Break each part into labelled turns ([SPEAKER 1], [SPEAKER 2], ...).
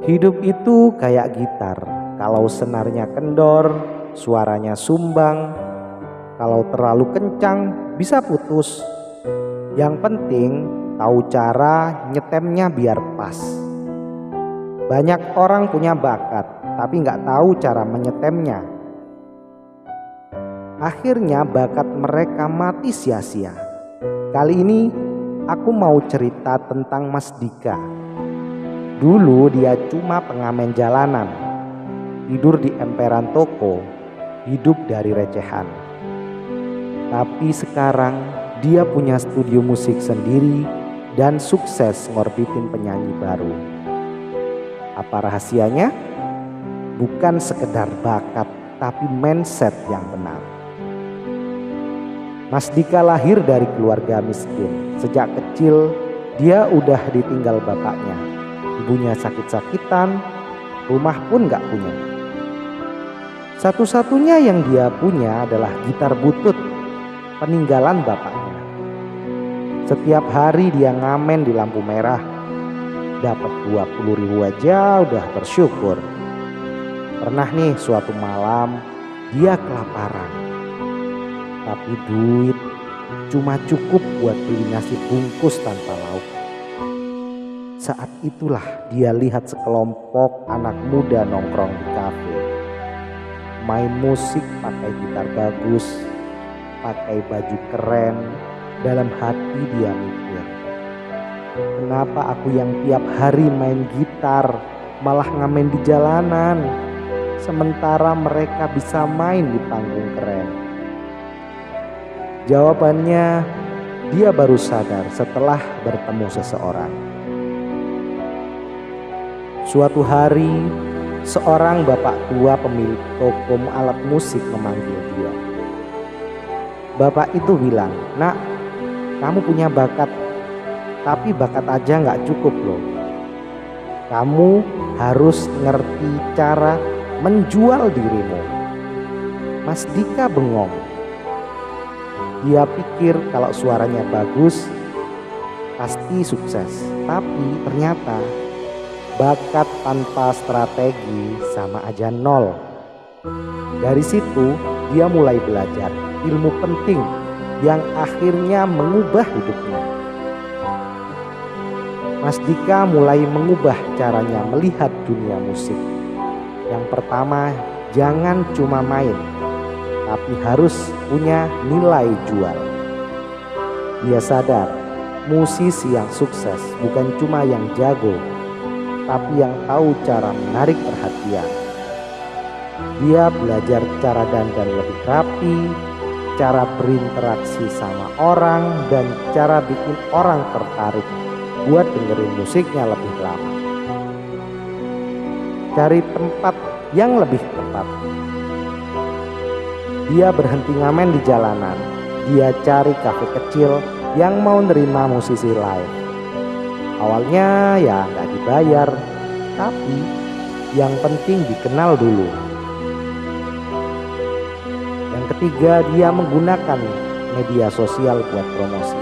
[SPEAKER 1] Hidup itu kayak gitar. Kalau senarnya kendor, suaranya sumbang. Kalau terlalu kencang, bisa putus. Yang penting tahu cara nyetemnya biar pas. Banyak orang punya bakat, tapi nggak tahu cara menyetemnya. Akhirnya bakat mereka mati sia-sia. Kali ini aku mau cerita tentang Mas Dika. Dulu dia cuma pengamen jalanan, tidur di emperan toko, hidup dari recehan. Tapi sekarang dia punya studio musik sendiri dan sukses ngorbitin penyanyi baru. Apa rahasianya? Bukan sekedar bakat, tapi mindset yang benar. Mas Dika lahir dari keluarga miskin. Sejak kecil dia udah ditinggal bapaknya. Ibunya sakit-sakitan, rumah pun gak punya. Satu-satunya yang dia punya adalah gitar butut, peninggalan bapaknya. Setiap hari dia ngamen di lampu merah. Dapat 20.000 aja udah bersyukur. Pernah nih suatu malam dia kelaparan. Tapi duit cuma cukup buat beli nasi bungkus tanpa lauk. Saat itulah dia lihat sekelompok anak muda nongkrong di kafe. Main musik pakai gitar bagus, pakai baju keren. Dalam hati dia mikir, kenapa aku yang tiap hari main gitar malah ngamen di jalanan, sementara mereka bisa main di panggung keren? Jawabannya dia baru sadar setelah bertemu seseorang. Suatu hari, seorang bapak tua pemilik toko alat musik memanggil dia. Bapak itu bilang, "Nak, kamu punya bakat, tapi bakat aja gak cukup loh. Kamu harus ngerti cara menjual dirimu." Mas Dika bengong. Dia pikir kalau suaranya bagus, pasti sukses. Tapi ternyata bakat tanpa strategi sama aja nol. Dari situ dia mulai belajar ilmu penting yang akhirnya mengubah hidupnya. Mas Dika mulai mengubah caranya melihat dunia musik. Yang pertama, jangan cuma main, tapi harus punya nilai jual. Dia sadar musisi yang sukses bukan cuma yang jago, tapi yang tahu cara menarik perhatian. Dia belajar cara dandan lebih rapi, cara berinteraksi sama orang, dan cara bikin orang tertarik buat dengerin musiknya lebih lama. Cari tempat yang lebih tepat. Dia berhenti ngamen di jalanan. Dia cari kafe kecil yang mau nerima musisi live. Awalnya ya gak dibayar, tapi yang penting dikenal dulu. Yang ketiga, dia menggunakan media sosial buat promosi.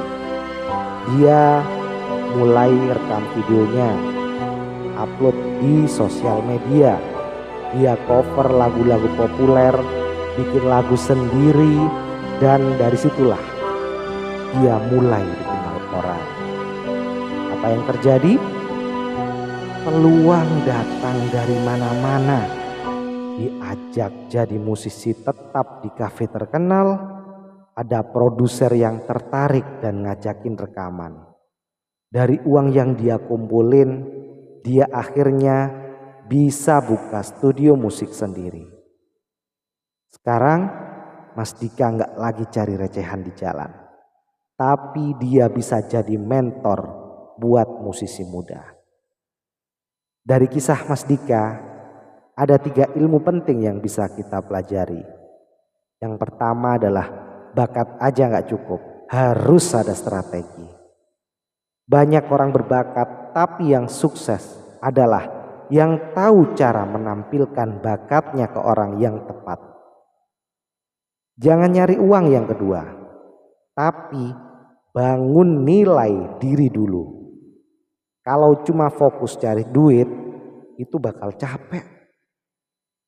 [SPEAKER 1] Dia mulai rekam videonya, upload di sosial media. Dia cover lagu-lagu populer, bikin lagu sendiri, dan dari situlah dia mulai dikenal orang. Apa yang terjadi? Peluang datang dari mana-mana. Diajak jadi musisi tetap di kafe terkenal, ada produser yang tertarik dan ngajakin rekaman. Dari uang yang dia kumpulin, dia akhirnya bisa buka studio musik sendiri. Sekarang Mas Dika nggak lagi cari recehan di jalan, tapi dia bisa jadi mentor buat musisi muda. Dari kisah Mas Dika, ada 3 ilmu penting yang bisa kita pelajari. Yang pertama adalah bakat aja nggak cukup, harus ada strategi. Banyak orang berbakat, tapi yang sukses adalah yang tahu cara menampilkan bakatnya ke orang yang tepat. Jangan nyari uang yang kedua, tapi bangun nilai diri dulu. Kalau cuma fokus cari duit, itu bakal capek.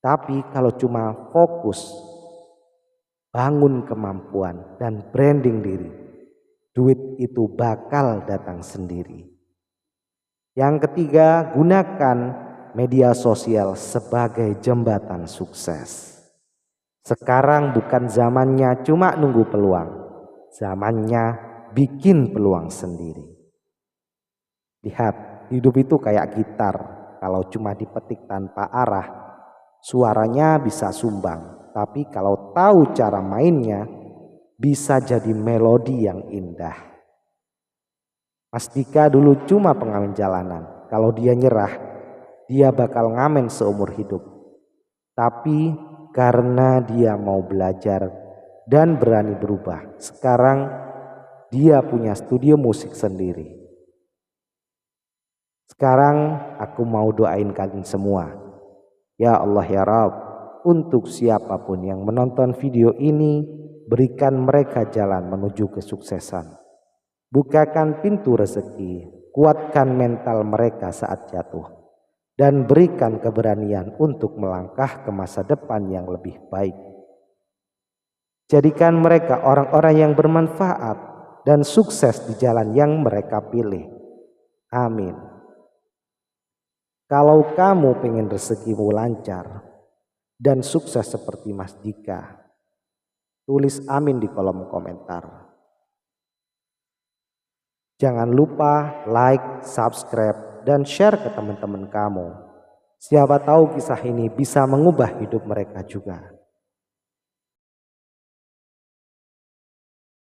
[SPEAKER 1] Tapi kalau cuma fokus bangun kemampuan dan branding diri, duit itu bakal datang sendiri. Yang ketiga, gunakan media sosial sebagai jembatan sukses. Sekarang bukan zamannya cuma nunggu peluang, zamannya bikin peluang sendiri. Lihat, hidup itu kayak gitar, kalau cuma dipetik tanpa arah, suaranya bisa sumbang. Tapi kalau tahu cara mainnya, bisa jadi melodi yang indah. Mas Dika dulu cuma pengamen jalanan. Kalau dia nyerah, dia bakal ngamen seumur hidup. Tapi karena dia mau belajar dan berani berubah, sekarang dia punya studio musik sendiri. Sekarang aku mau doain kalian semua. Ya Allah ya Rabb, untuk siapapun yang menonton video ini, berikan mereka jalan menuju kesuksesan. Bukakan pintu rezeki, kuatkan mental mereka saat jatuh, dan berikan keberanian untuk melangkah ke masa depan yang lebih baik. Jadikan mereka orang-orang yang bermanfaat dan sukses di jalan yang mereka pilih. Amin. Kalau kamu pengen rezekimu lancar dan sukses seperti Mas Dika, tulis amin di kolom komentar. Jangan lupa like, subscribe, dan share ke teman-teman kamu. Siapa tahu kisah ini bisa mengubah hidup mereka juga.